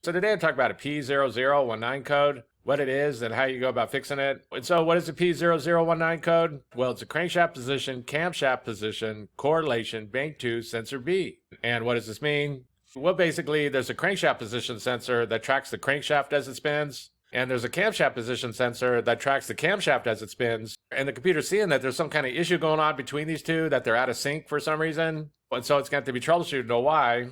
So today I'm talking about a P0019 code, what it is and how you go about fixing it. And so what is the P0019 code? Well, it's a crankshaft position, camshaft position, correlation, bank 2, sensor B. And what does this mean? Well, basically there's a crankshaft position sensor that tracks the crankshaft as it spins. And there's a camshaft position sensor that tracks the camshaft as it spins. And the computer's seeing that there's some kind of issue going on between these two, that they're out of sync for some reason. And so it's going to be troubleshooted to know why.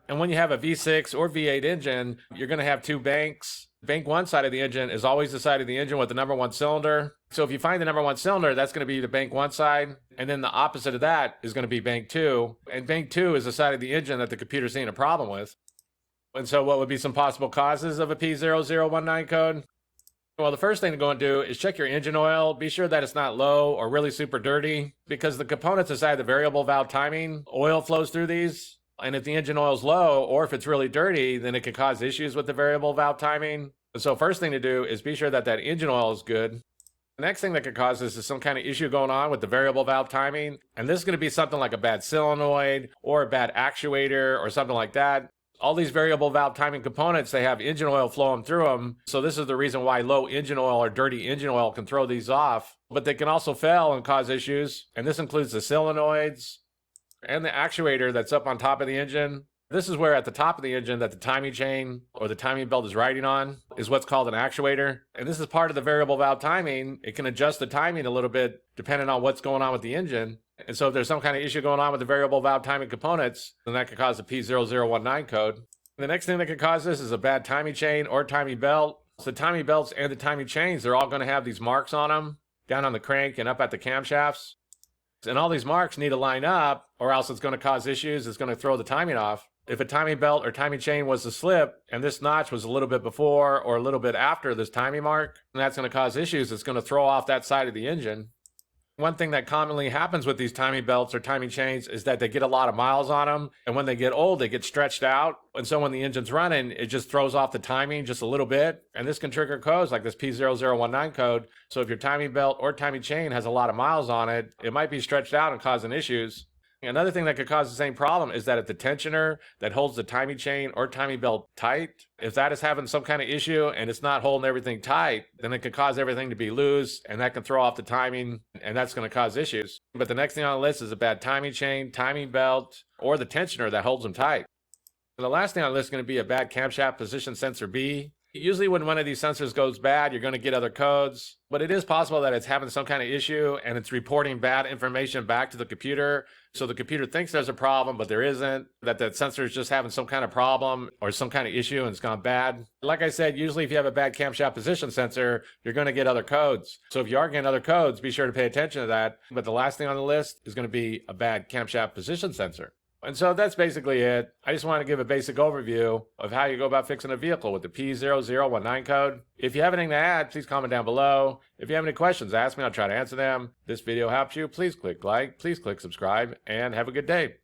And when you have a V6 or V8 engine, you're going to have two banks. Bank 1 side of the engine is always the side of the engine with the number 1 cylinder. So if you find the number 1 cylinder, that's going to be the bank 1 side. And then the opposite of that is going to be bank 2. And bank 2 is the side of the engine that the computer's seeing a problem with. And so what would be some possible causes of a P0019 code? Well, the first thing to go and do is check your engine oil. Be sure that it's not low or really super dirty, because the components inside the variable valve timing, oil flows through these. And if the engine oil is low, or if it's really dirty, then it can cause issues with the variable valve timing. So first thing to do is be sure that that engine oil is good. The next thing that could cause this is some kind of issue going on with the variable valve timing. And this is going to be something like a bad solenoid or a bad actuator or something like that. All these variable valve timing components, they have engine oil flowing through them. So this is the reason why low engine oil or dirty engine oil can throw these off. But they can also fail and cause issues. And this includes the solenoids and the actuator that's up on top of the engine. This is where at the top of the engine that the timing chain or the timing belt is riding on is what's called an actuator. And this is part of the variable valve timing. It can adjust the timing a little bit depending on what's going on with the engine. And so if there's some kind of issue going on with the variable valve timing components, then that could cause a P0019 code. The next thing that could cause this is a bad timing chain or timing belt. So the timing belts and the timing chains, they're all going to have these marks on them down on the crank and up at the camshafts. And all these marks need to line up, or else it's going to cause issues. It's going to throw the timing off. If a timing belt or timing chain was to slip, and this notch was a little bit before or a little bit after this timing mark, then that's going to cause issues. It's going to throw off that side of the engine. One thing that commonly happens with these timing belts or timing chains is that they get a lot of miles on them. And when they get old, they get stretched out. And so when the engine's running, it just throws off the timing just a little bit. And this can trigger codes like this P0019 code. So if your timing belt or timing chain has a lot of miles on it, it might be stretched out and causing issues. Another thing that could cause the same problem is that if the tensioner that holds the timing chain or timing belt tight, if that is having some kind of issue and it's not holding everything tight, then it could cause everything to be loose, and that can throw off the timing, and that's going to cause issues. But the next thing on the list is a bad timing chain, timing belt, or the tensioner that holds them tight. And the last thing on the list is going to be a bad camshaft position sensor B. Usually when one of these sensors goes bad, you're going to get other codes, but it is possible that it's having some kind of issue and it's reporting bad information back to the computer. So the computer thinks there's a problem, but there isn't, that sensor is just having some kind of problem or some kind of issue and it's gone bad. Like I said, usually if you have a bad camshaft position sensor, you're going to get other codes. So if you are getting other codes, be sure to pay attention to that. But the last thing on the list is going to be a bad camshaft position sensor. And so that's basically it. I just want to give a basic overview of how you go about fixing a vehicle with the P0019 code. If you have anything to add, please comment down below. If you have any questions, ask me. I'll try to answer them. If this video helps you, please click like, please click subscribe, and have a good day.